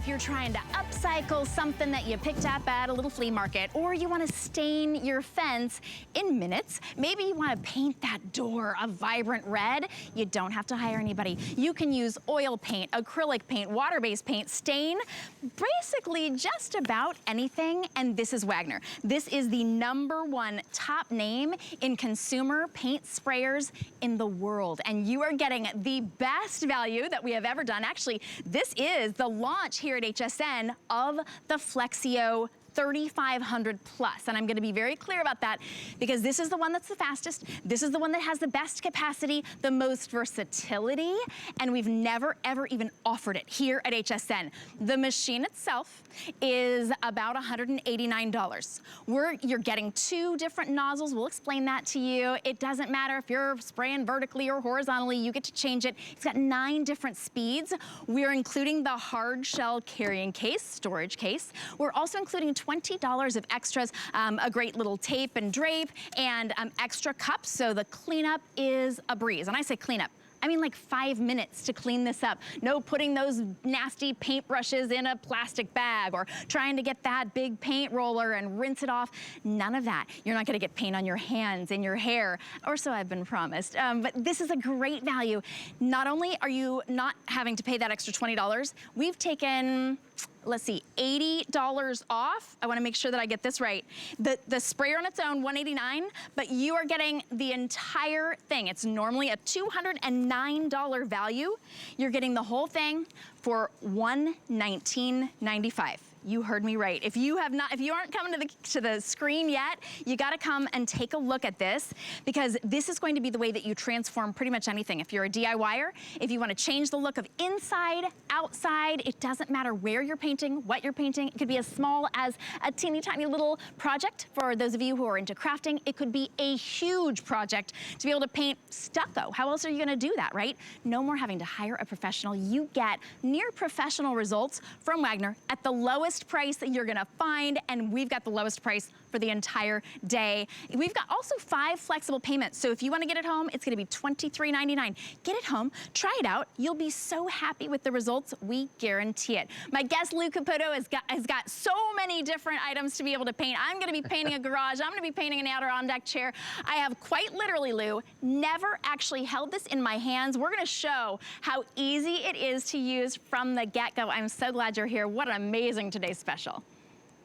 if you're trying to upcycle something that you picked up at a little flea market, or you want to stain your fence in minutes. Maybe you want to paint that door a vibrant red. You don't have to hire anybody. You can use oil paint, acrylic paint, water-based paint, stain, basically just about anything. And this is Wagner. This is the #1 top name in consumer paint sprayers in the world. And you are getting the best value that we have ever done. Actually, this is the launch here at HSN of the FLEXIO 3500 plus. And I'm gonna be very clear about that because this is the one that's the fastest. This is the one that has the best capacity, the most versatility, and we've never, ever even offered it here at HSN. The machine itself is about $189. You're getting 2 different nozzles. We'll explain that to you. It doesn't matter if you're spraying vertically or horizontally, you get to change it. It's got 9 different speeds. We're including the hard shell carrying case, storage case. We're also including $20 of extras, a great little tape and drape, and extra cups, so the cleanup is a breeze. And I say cleanup, I mean like 5 minutes to clean this up. No putting those nasty paintbrushes in a plastic bag or trying to get that big paint roller and rinse it off. None of that. You're not gonna get paint on your hands and your hair, or so I've been promised. But this is a great value. Not only are you not having to pay that extra $20, we've taken, let's see, $80 off. I wanna make sure that I get this right. The sprayer on its own, $189, but you are getting the entire thing. It's normally a $209 value. You're getting the whole thing for $119.95. You heard me right. If you aren't coming to the screen yet, you gotta come and take a look at this, because this is going to be the way that you transform pretty much anything. If you're a DIYer, if you wanna change the look of inside, outside, it doesn't matter where you're painting, what you're painting. It could be as small as a teeny tiny little project for those of you who are into crafting. It could be a huge project to be able to paint stucco. How else are you gonna do that, right? No more having to hire a professional. You get near professional results from Wagner at the lowest price that you're gonna find, and we've got the lowest price for the entire day. We've got also 5 flexible payments, so if you wanna get it home, it's gonna be $23.99. Get it home, try it out. You'll be so happy with the results, we guarantee it. My guest, Lou Caputo, has got so many different items to be able to paint. I'm gonna be painting a garage, I'm gonna be painting an Adirondack chair. I have quite literally, Lou, never actually held this in my hands. We're gonna show how easy it is to use from the get-go. I'm so glad you're here. What an amazing today's special.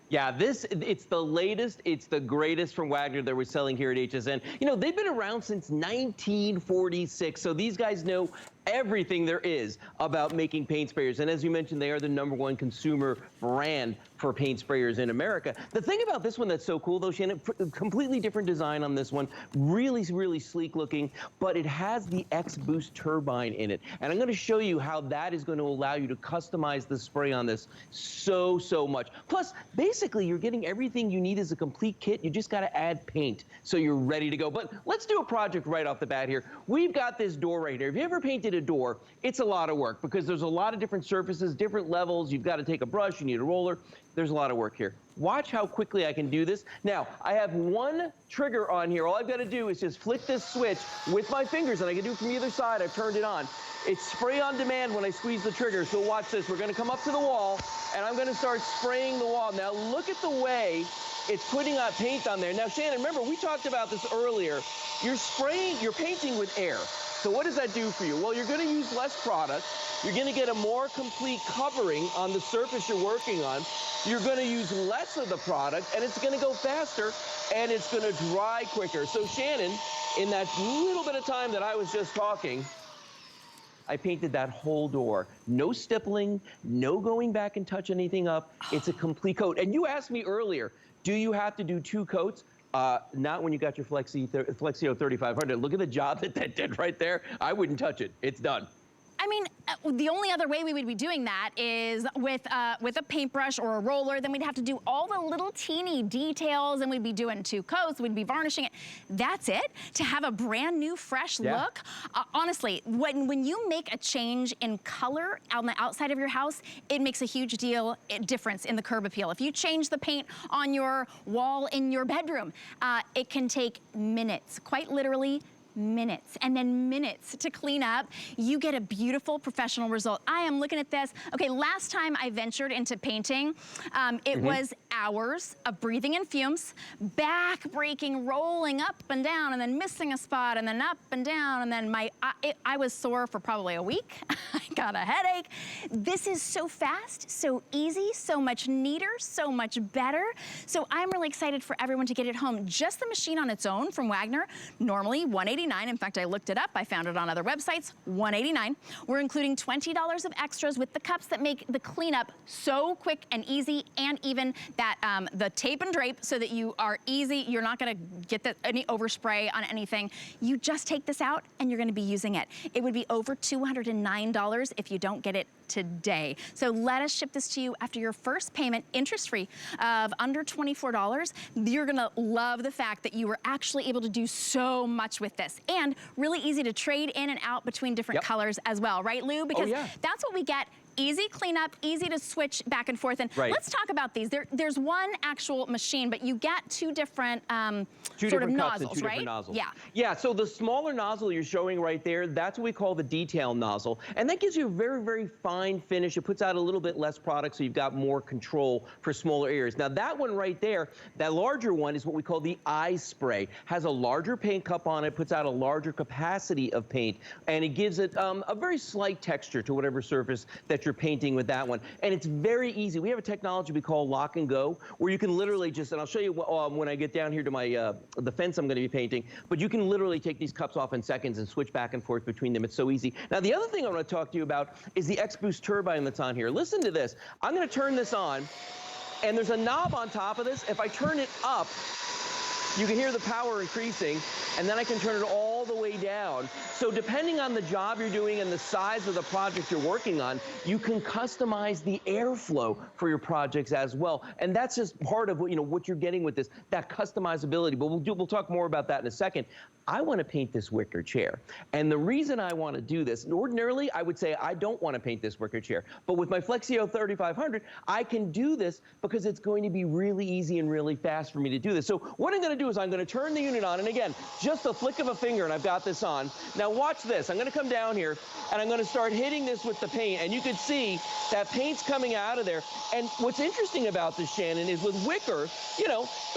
Yeah, it's the latest, it's the greatest from Wagner that we're selling here at HSN. You know, they've been around since 1946, so these guys know everything there is about making paint sprayers. And as you mentioned, they are the #1 consumer brand for paint sprayers in America. The thing about this one that's so cool though, Shannon, completely different design on this one. Really, really sleek looking, but it has the X Boost Turbine in it. And I'm gonna show you how that is gonna allow you to customize the spray on this so much. Plus, basically, you're getting everything you need as a complete kit. You just gotta add paint so you're ready to go. But let's do a project right off the bat here. We've got this door right here. Have you ever painted a door? It's a lot of work because there's a lot of different surfaces, different levels. You've got to take a brush, you need a roller. There's a lot of work here. Watch how quickly I can do this. Now, I have one trigger on here. All I've got to do is just flick this switch with my fingers, and I can do it from either side. I've turned it on. It's spray on demand when I squeeze the trigger. So watch this. We're going to come up to the wall, and I'm going to start spraying the wall. Now, look at the way it's putting paint on there. Now, Shannon, remember, we talked about this earlier. You're painting with air. So what does that do for you? Well, you're going to use less product. You're going to get a more complete covering on the surface you're working on. You're going to use less of the product, and it's going to go faster, and it's going to dry quicker. So, Shannon, in that little bit of time that I was just talking, I painted that whole door. No stippling, no going back and touch anything up. It's a complete coat. And you asked me earlier, do you have to do 2 coats? Not when you got your FLEXIO 3500. Look at the job that did right there. I wouldn't touch it. It's done. I mean, the only other way we would be doing that is with a paintbrush or a roller. Then we'd have to do all the little teeny details, and we'd be doing 2 coats, we'd be varnishing it. That's it? To have a brand new, fresh look? Honestly, when you make a change in color on the outside of your house, it makes a huge difference in the curb appeal. If you change the paint on your wall in your bedroom, it can take minutes, quite literally minutes and then minutes to clean up, you get a beautiful professional result. I am looking at this. Okay, last time I ventured into painting, it was hours of breathing in fumes, back breaking, rolling up and down, and then missing a spot, and then up and down, and then I was sore for probably a week. I got a headache. This is so fast, so easy, so much neater, so much better. So I'm really excited for everyone to get it home. Just the machine on its own from Wagner, normally $189. In fact, I looked it up. I found it on other websites, $189. We're including $20 of extras with the cups that make the cleanup so quick and easy, and even that the tape and drape so that you are easy. You're not gonna get any overspray on anything. You just take this out and you're gonna be using it. It would be over $209 if you don't get it today. So let us ship this to you after your first payment, interest-free, of under $24. You're gonna love the fact that you were actually able to do so much with this, and really easy to trade in and out between different colors as well, right, Lou? Because that's what we get. Easy cleanup, easy to switch back and forth. And let's talk about these. There's one actual machine, but you get two different sort of nozzles, right? Nozzles. Yeah, so the smaller nozzle you're showing right there, that's what we call the detail nozzle. And that gives you a very, very fine finish. It puts out a little bit less product, so you've got more control for smaller areas. Now that one right there, that larger one is what we call the Ispray. Has a larger paint cup on it, puts out a larger capacity of paint, and it gives it a very slight texture to whatever surface that you're painting with that one. And it's very easy. We have a technology we call lock and go, where you can literally just, and I'll show you when I get down here to my the fence I'm going to be painting, but you can literally take these cups off in seconds and switch back and forth between them. It's so easy. Now the other thing I want to talk to you about is the Boost Turbine that's on here. Listen to this. I'm going to turn this on, and there's a knob on top of this. If I turn it up, you can hear the power increasing, and then I can turn it all the way down. So depending on the job you're doing and the size of the project you're working on, you can customize the airflow for your projects as well. And that's just part of what you're getting with this, that customizability. But we'll talk more about that in a second. I want to paint this wicker chair. And the reason I want to do this, ordinarily I would say I don't want to paint this wicker chair. But with my FLEXIO 3500, I can do this because it's going to be really easy and really fast for me to do this. So what I'm going to do is I'm going to turn the unit on, and again, just a flick of a finger and I've got this on. Now watch this. I'm going to come down here and I'm going to start hitting this with the paint, and you can see that paint's coming out of there. And what's interesting about this, Shannon, is with wicker,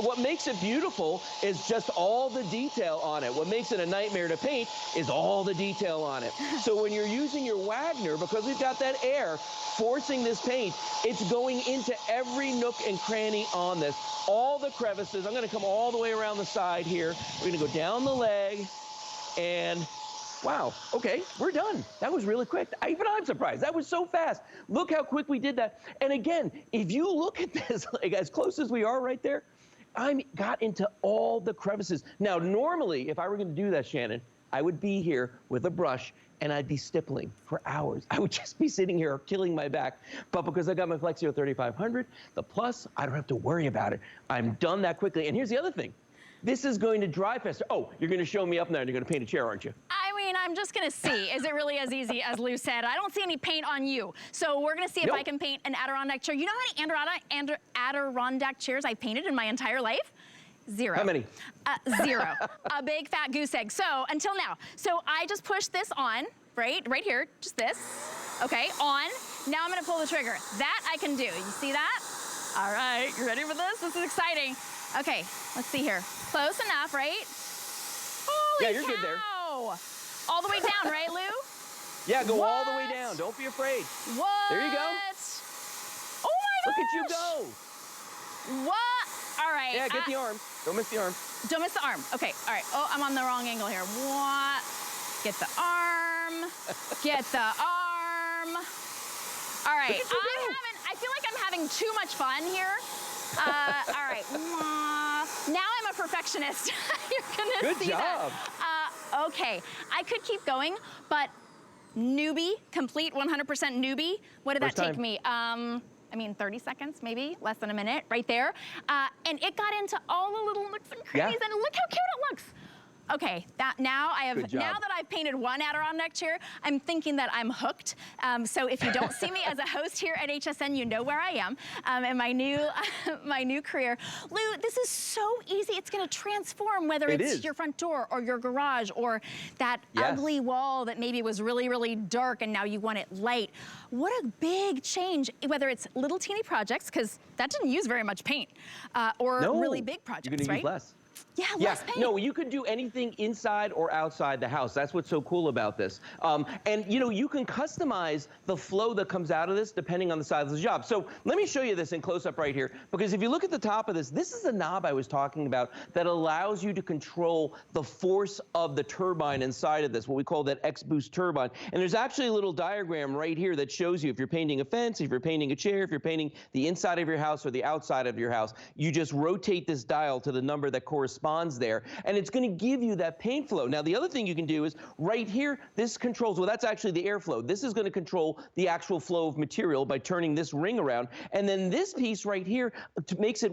what makes it beautiful is just all the detail on it. What makes it a nightmare to paint is all the detail on it. So when you're using your Wagner, because we've got that air forcing this paint, it's going into every nook and cranny on this. All the crevices. I'm going to come all the way around the side here. We're going to go down the leg, and wow, okay, we're done. That was really quick. Even I'm surprised. That was so fast. Look how quick we did that. And again, if you look at this, like as close as we are right there, I got into all the crevices. Now, normally, if I were going to do that, Shannon, I would be here with a brush and I'd be stippling for hours. I would just be sitting here killing my back. But because I got my FLEXIO 3500, the Plus, I don't have to worry about it. I'm done that quickly. And here's the other thing. This is going to dry faster. Oh, you're going to show me up there and you're going to paint a chair, aren't you? I mean, I'm just going to see. Is it really as easy as Lou said? I don't see any paint on you. So we're going to see if I can paint an Adirondack chair. You know how many Adirondack chairs I've painted in my entire life? Zero. How many? Zero. A big fat goose egg. So until now. So I just pushed this on, right here, just this. Okay, on. Now I'm going to pull the trigger. That I can do. You see that? All right, you ready for this? This is exciting. Okay, let's see here. Close enough, right? Holy you're good there. All the way down, right, Lou? Yeah, go all the way down. Don't be afraid. What? There you go. Oh my gosh. Look at you go. What? All right. Yeah, get the arm. Don't miss the arm. Don't miss the arm. Okay, all right. Oh, I'm on the wrong angle here. What? Get the arm. Get the arm. All right. I feel like I'm having too much fun here. All right. Now I'm a perfectionist. You're gonna see that. Good job. Okay. I could keep going, but newbie, complete 100% newbie. What did that take me? I mean, 30 seconds, maybe, less than a minute, right there. And it got into all the little nooks and crannies, and look how cute it looks. Okay, now that I've painted one Adirondack chair, I'm thinking that I'm hooked. So if you don't see me as a host here at HSN, you know where I am in my new career. Lou, this is so easy. It's going to transform whether it's your front door or your garage or that ugly wall that maybe was really, really dark and now you want it light. What a big change, whether it's little teeny projects, because that didn't use very much paint, or really big projects, you're gonna use less. Yeah, less paint. No, you can do anything inside or outside the house. That's what's so cool about this. And you know, you can customize the flow that comes out of this depending on the size of the job. So let me show you this in close up right here, because if you look at the top of this, this is the knob I was talking about that allows you to control the force of the turbine inside of this, what we call that X-Boost turbine. And there's actually a little diagram right here that shows you if you're painting a fence, if you're painting a chair, if you're painting the inside of your house or the outside of your house, you just rotate this dial to the number that corresponds there, and it's going to give you that paint flow. Now, the other thing you can do is right here, this controls, well, that's actually the airflow. This is going to control the actual flow of material by turning this ring around. And then this piece right here makes it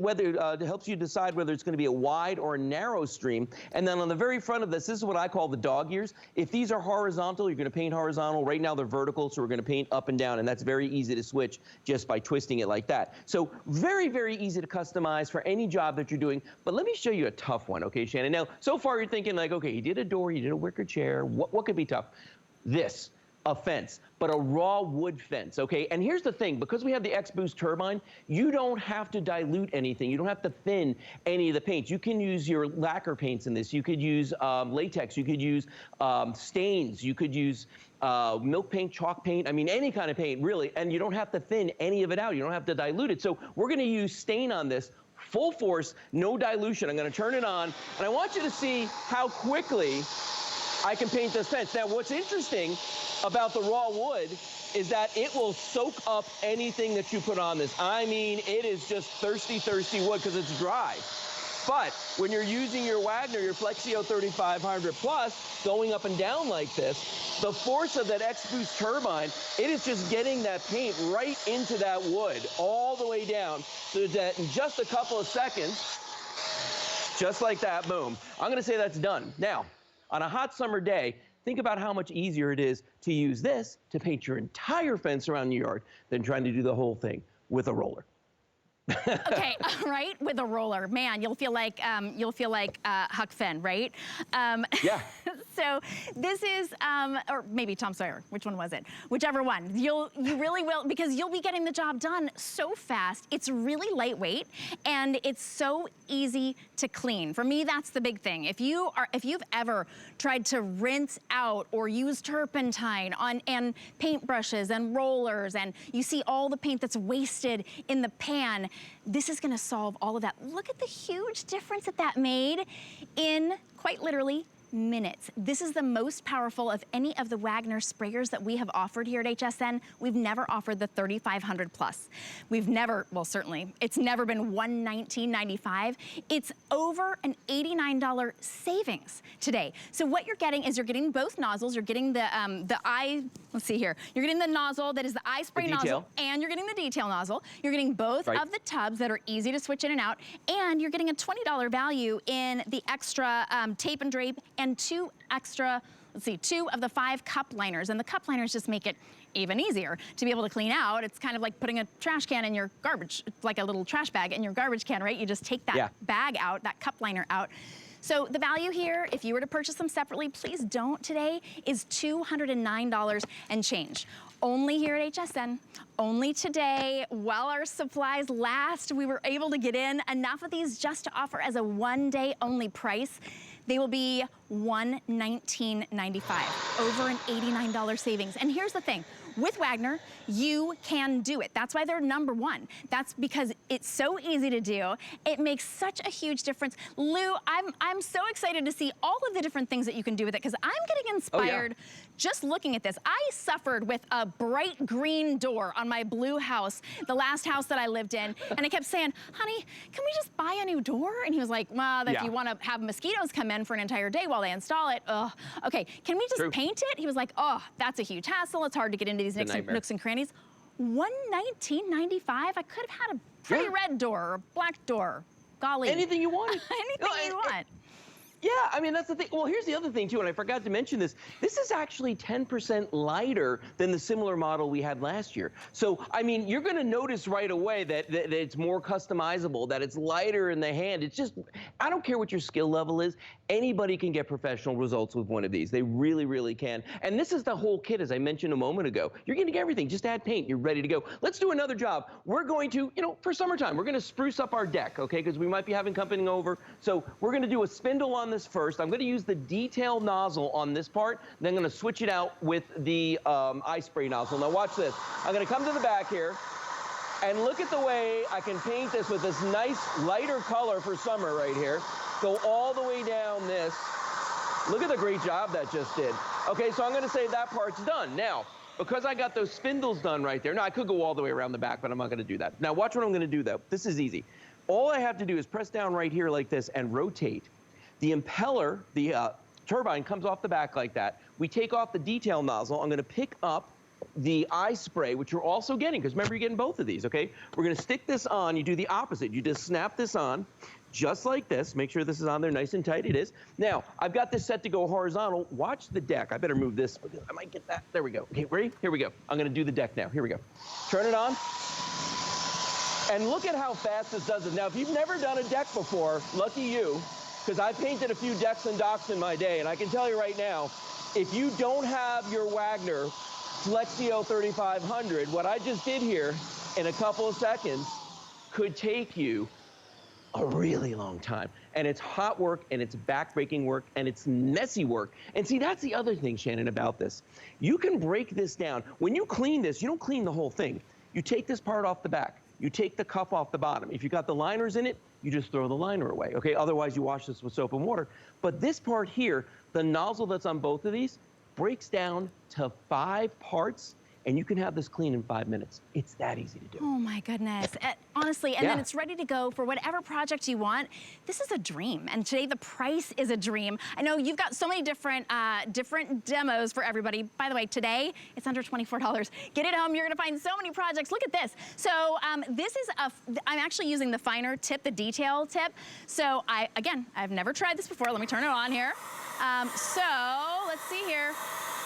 helps you decide whether it's going to be a wide or a narrow stream. And then on the very front of this is what I call the dog ears. If these are horizontal, you're going to paint horizontal. Right now they're vertical, so we're going to paint up and down, and that's very easy to switch just by twisting it like that. So very, very easy to customize for any job that you're doing. But let me show you a tough one, okay, Shannon? Now, so far you're thinking like, okay, you did a door, you did a wicker chair. What could be tough? This, a fence, but a raw wood fence, okay? And here's the thing, because we have the X-Boost turbine, you don't have to dilute anything. You don't have to thin any of the paints. You can use your lacquer paints in this. You could use latex. You could use stains. You could use milk paint, chalk paint, I mean, any kind of paint, really, and you don't have to thin any of it out. You don't have to dilute it. So we're gonna use stain on this, full force, no dilution. I'm gonna turn it on, and I want you to see how quickly I can paint this fence. Now, what's interesting about the raw wood is that it will soak up anything that you put on this. I mean, it is just thirsty, thirsty wood because it's dry. But when you're using your Wagner, your FLEXIO 3500 Plus, going up and down like this, the force of that X-Boost turbine, it is just getting that paint right into that wood, all the way down, so that in just a couple of seconds, just like that, boom, I'm gonna say that's done. Now, on a hot summer day, think about how much easier it is to use this to paint your entire fence around your yard than trying to do the whole thing with a roller. Okay, right, with a roller, man, you'll feel like Huck Finn, right? Yeah. So this is, or maybe Tom Sawyer. Which one was it? Whichever one. You really will, because you'll be getting the job done so fast. It's really lightweight and it's so easy to clean. For me, that's the big thing. If you've ever tried to rinse out or use turpentine and paintbrushes and rollers, and you see all the paint that's wasted in the pan, this is gonna solve all of that. Look at the huge difference that made in, quite literally, minutes. This is the most powerful of any of the Wagner sprayers that we have offered here at HSN. We've never offered the 3500 plus. We've never, well, certainly, it's never been $119.95. It's over an $89 savings today. So what you're getting is you're getting both nozzles. You're getting the let's see here. You're getting the nozzle that is the Ispray nozzle, and you're getting the detail nozzle. You're getting both of the tubs that are easy to switch in and out, and you're getting a $20 value in the extra tape and drape, and two extra, let's see, 2 of the 5 cup liners. And the cup liners just make it even easier to be able to clean out. It's kind of like putting a trash can in your garbage, like a little trash bag in your garbage can, right? You just take that bag out, that cup liner out. So the value here, if you were to purchase them separately, please don't today, is $209 and change. Only here at HSN, only today, while our supplies last, we were able to get in enough of these just to offer as a one-day only price. They will be $119.95, over an $89 savings. And here's the thing, with Wagner, you can do it. That's why they're #1. That's because it's so easy to do. It makes such a huge difference. Lou, I'm so excited to see all of the different things that you can do with it, because I'm getting inspired just looking at this. I suffered with a bright green door on my blue house, the last house that I lived in, and I kept saying, honey, can we just buy a new door? And he was like, well, if you want to have mosquitoes come in for an entire day while they install it, okay, can we just paint it? He was like, oh, that's a huge hassle. It's hard to get into these nooks and crannies. $119.95, I could have had a pretty red door or a black door. Golly. Anything you want. Anything you want. Yeah, I mean, that's the thing. Well, here's the other thing, too, and I forgot to mention this. This is actually 10% lighter than the similar model we had last year. So, I mean, you're going to notice right away that it's more customizable, that it's lighter in the hand. It's just, I don't care what your skill level is. Anybody can get professional results with one of these. They really, really can. And this is the whole kit, as I mentioned a moment ago. You're getting everything. Just add paint. You're ready to go. Let's do another job. We're going to, for summertime, we're going to spruce up our deck, okay, because we might be having company over. So we're going to do a spindle on this first. I'm going to use the detail nozzle on this part. Then I'm going to switch it out with the Ispray nozzle. Now watch this. I'm going to come to the back here and look at the way I can paint this with this nice lighter color for summer right here. Go all the way down this. Look at the great job that just did. Okay, so I'm going to say that part's done. Now, because I got those spindles done right there, now I could go all the way around the back, but I'm not going to do that. Now watch what I'm going to do though. This is easy. All I have to do is press down right here like this and rotate. The impeller, the turbine comes off the back like that. We take off the detail nozzle. I'm going to pick up the Ispray, which you're also getting, because remember, you're getting both of these, okay? We're going to stick this on. You do the opposite. You just snap this on, just like this. Make sure this is on there nice and tight. It is. Now, I've got this set to go horizontal. Watch the deck. I better move this. I might get that. There we go. Okay, ready? Here we go. I'm going to do the deck now. Here we go. Turn it on. And look at how fast this does it. Now, if you've never done a deck before, lucky you, because I painted a few decks and docks in my day, and I can tell you right now, if you don't have your Wagner FLEXIO 3500, what I just did here in a couple of seconds could take you a really long time. And it's hot work, and it's back-breaking work, and it's messy work. And see, that's the other thing, Shannon, about this. You can break this down. When you clean this, you don't clean the whole thing. You take this part off the back. You take the cup off the bottom. If you got the liners in it, you just throw the liner away, okay? Otherwise, you wash this with soap and water. But this part here, the nozzle that's on both of these, breaks down to 5 parts, and you can have this clean in 5 minutes. It's that easy to do. Oh my goodness. Honestly, and then it's ready to go for whatever project you want. This is a dream, and today the price is a dream. I know you've got so many different demos for everybody. By the way, today it's under $24. Get it home, you're gonna find so many projects. Look at this. So this is I'm actually using the finer tip, the detail tip. So I've never tried this before. Let me turn it on here. So let's see here.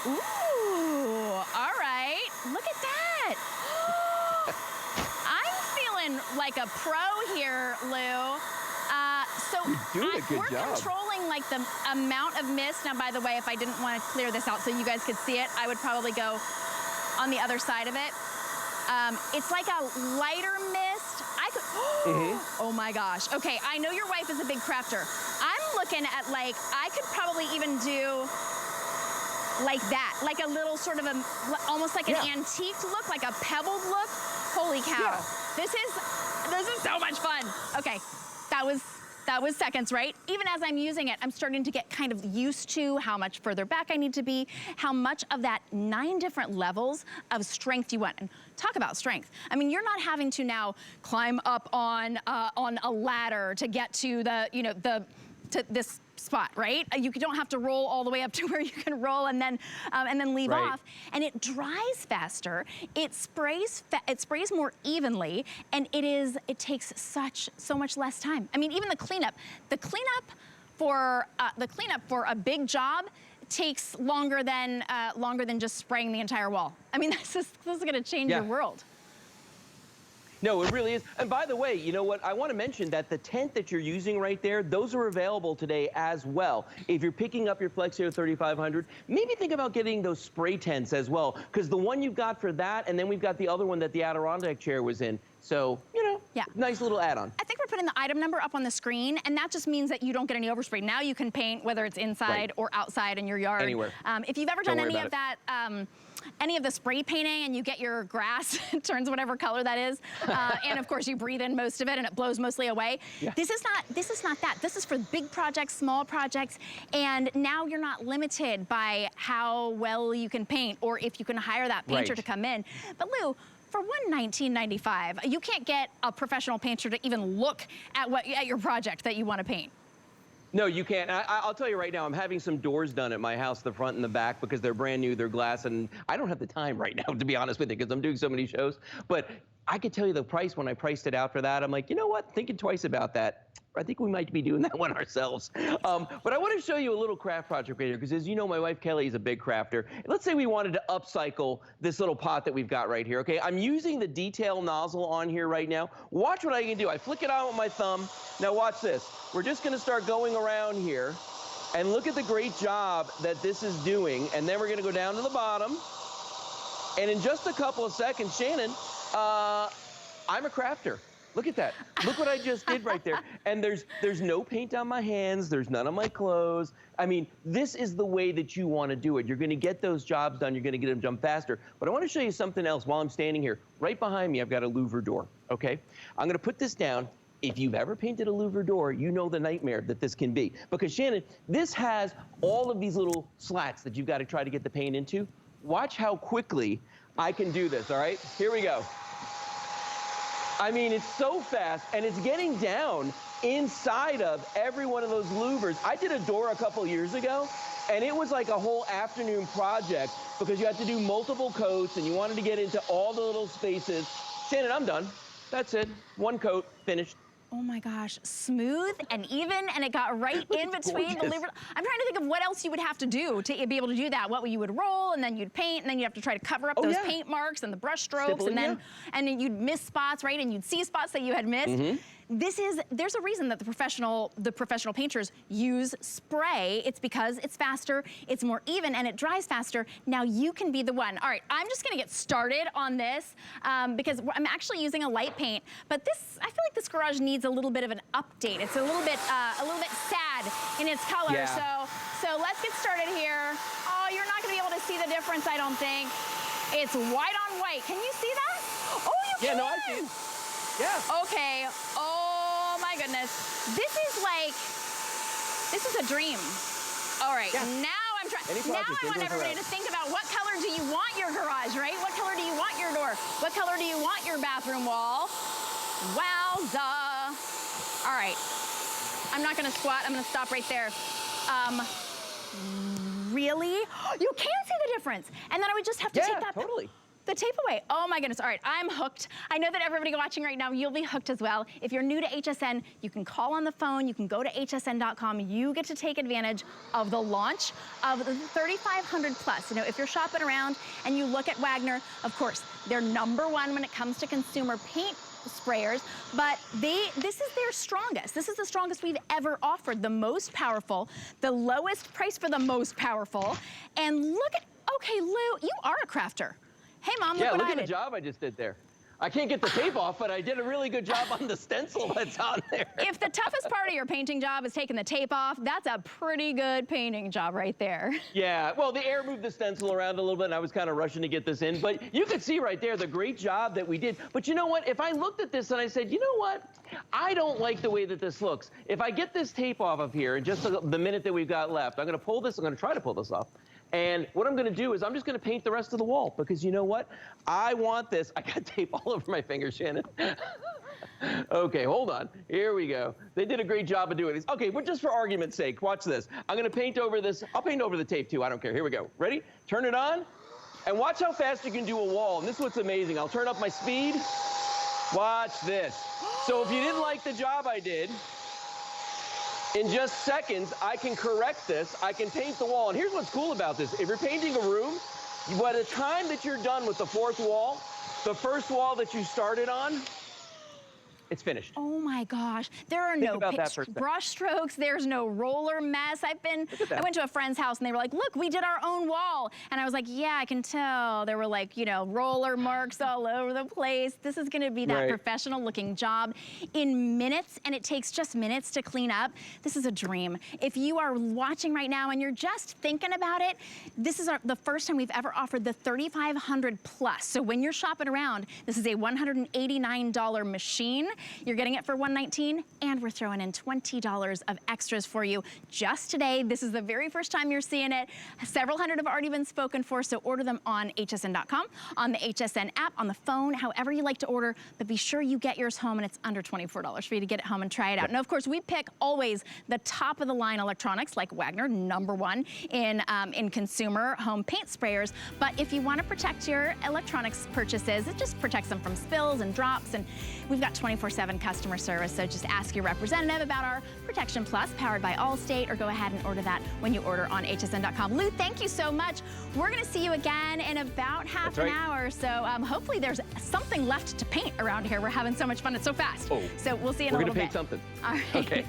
Ooh, all right, look at that. I'm feeling like a pro here, Lou. We're controlling like the amount of mist. Now, by the way, if I didn't want to clear this out so you guys could see it, I would probably go on the other side of it. It's like a lighter mist. Oh my gosh. Okay, I know your wife is a big crafter. I'm looking at like, I could probably even do like that, like a little sort of almost like an antique look, like a pebbled look. Holy cow. Yeah. This is so much fun. Okay, that was seconds, right? Even as I'm using it, I'm starting to get kind of used to how much further back I need to be, how much of that 9 different levels of strength you want. And talk about strength. I mean, you're not having to now climb up on a ladder to get to to this spot, right? You don't have to roll all the way up to where you can roll and then leave off. And it dries faster. It sprays more evenly, and it takes so much less time. I mean, even the cleanup for a big job takes longer than just spraying the entire wall. I mean, this is gonna change your world. No, it really is. And by the way, you know what? I want to mention that the tent that you're using right there, those are available today as well. If you're picking up your FLEXIO 3500, maybe think about getting those spray tents as well, because the one you've got for that, and then we've got the other one that the Adirondack chair was in. So, nice little add-on. I think we're putting the item number up on the screen, and that just means that you don't get any overspray. Now you can paint, whether it's inside or outside in your yard. Anywhere. If you've ever done any of that, any of the spray painting, and you get your grass, it turns whatever color that is, and of course you breathe in most of it and it blows mostly away. Yeah. This is not that. This is for big projects, small projects, and now you're not limited by how well you can paint or if you can hire that painter to come in. But Lou, for $19.95, you can't get a professional painter to even look at your project that you want to paint. No, you can't. I'll tell you right now, I'm having some doors done at my house, the front and the back, because they're brand new, they're glass, and I don't have the time right now, to be honest with you, because I'm doing so many shows. But I could tell you the price when I priced it out for that. I'm like, you know what? Thinking twice about that. I think we might be doing that one ourselves. But I want to show you a little craft project right here, because as you know, my wife Kelly is a big crafter. Let's say we wanted to upcycle this little pot that we've got right here, okay? I'm using the detail nozzle on here right now. Watch what I can do. I flick it on with my thumb. Now watch this. We're just going to start going around here, and look at the great job that this is doing. And then we're going to go down to the bottom. And in just a couple of seconds, Shannon, I'm a crafter. Look at that. Look what I just did right there. And there's no paint on my hands. There's none on my clothes. I mean, this is the way that you want to do it. You're going to get those jobs done. You're going to get them done faster. But I want to show you something else while I'm standing here. Right behind me, I've got a louvered door, okay? I'm going to put this down. If you've ever painted a louvered door, you know the nightmare that this can be. Because, Shannon, this has all of these little slats that you've got to try to get the paint into. Watch how quickly I can do this, all right? Here we go. I mean, it's so fast, and it's getting down inside of every one of those louvers. I did a door a couple years ago, and it was like a whole afternoon project because you had to do multiple coats, and you wanted to get into all the little spaces. Shannon, I'm done. That's it. One coat, finished. Oh my gosh, smooth and even, and it got right in between the louvered. I'm trying to think of what else you would have to do to be able to do that. What you would roll, and then you'd paint, and then you'd have to try to cover up those paint marks and the brush strokes, and then you'd miss spots, right? And you'd see spots that you had missed. There's a reason that the professional painters use spray. It's because it's faster, it's more even, and it dries faster. Now you can be the one. All right, I'm just gonna get started on this because I'm actually using a light paint, but I feel like this garage needs a little bit of an update. It's a little bit sad in its color. Yeah. So let's get started here. Oh, you're not gonna be able to see the difference, I don't think. It's white on white. Can you see that? Oh, you can. Yeah, no, I see. Yeah. Okay. Oh my goodness. This is a dream. All right. Yeah. Now I want everybody to think about what color do you want your garage, right? What color do you want your door? What color do you want your bathroom wall? Wowza. All right. I'm not gonna squat. I'm gonna stop right there. Really? You can see the difference. And then I would just have to take that. Totally. The tape away. Oh my goodness. All right, I'm hooked. I know that everybody watching right now, you'll be hooked as well. If you're new to HSN, you can call on the phone, you can go to hsn.com. You get to take advantage of the launch of the 3,500 plus. You know, if you're shopping around and you look at Wagner, of course, they're #1 when it comes to consumer paint sprayers, but this is their strongest. This is the strongest we've ever offered, the most powerful, the lowest price for the most powerful. And look at, okay, Lou, you are a crafter. Hey, Mom, look at the job I just did there. I can't get the tape off, but I did a really good job on the stencil that's on there. If the toughest part of your painting job is taking the tape off, that's a pretty good painting job right there. Yeah, well, the air moved the stencil around a little bit, and I was kind of rushing to get this in. But you could see right there the great job that we did. But you know what? If I looked at this and I said, you know what? I don't like the way that this looks. If I get this tape off of here in just the minute that we've got left, I'm going to pull this. I'm going to try to pull this off. And what I'm going to do is I'm just going to paint the rest of the wall because you know what? I want this. I got tape all over my fingers, Shannon. Okay, hold on. Here we go. They did a great job of doing this. Okay, but just for argument's sake, watch this. I'm going to paint over this. I'll paint over the tape too. I don't care. Here we go. Ready? Turn it on. And watch how fast you can do a wall. And this is what's amazing. I'll turn up my speed. Watch this. So if you didn't like the job I did, in just seconds, I can correct this. I can paint the wall. And here's what's cool about this. If you're painting a room, by the time that you're done with the fourth wall, the first wall that you started on, it's finished. Oh my gosh. There are no brush strokes. There's no roller mess. I went to a friend's house and they were like, look, we did our own wall. And I was like, yeah, I can tell. There were like, you know, roller marks all over the place. This is gonna be that professional looking job in minutes, and it takes just minutes to clean up. This is a dream. If you are watching right now and you're just thinking about it, this is the first time we've ever offered the 3,500 plus. So when you're shopping around, this is a $189 machine. You're getting it for $119, and we're throwing in $20 of extras for you just today. This is the very first time you're seeing it. Several hundred have already been spoken for, so order them on hsn.com, on the HSN app, on the phone, however you like to order, but be sure you get yours home, and it's under $24 for you to get it home and try it out. Now, of course, we pick always the top of the line electronics like Wagner, #1 in consumer home paint sprayers. But if you want to protect your electronics purchases, it just protects them from spills and drops, and we've got 24/7 customer service, so just ask your representative about our Protection Plus powered by Allstate, or go ahead and order that when you order on hsn.com. Lou, thank you so much. We're going to see you again in about half an hour, so hopefully there's something left to paint around here. We're having so much fun. It's so fast. Oh, so we'll see you in a little bit. We're going to paint something. All right. Okay.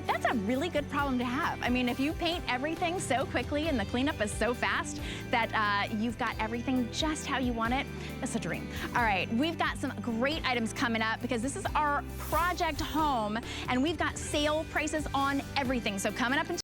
That's a really good problem to have. I mean, if you paint everything so quickly and the cleanup is so fast that you've got everything just how you want it, it's a dream. All right, we've got some great items coming up because this is our project home, and we've got sale prices on everything. So coming up in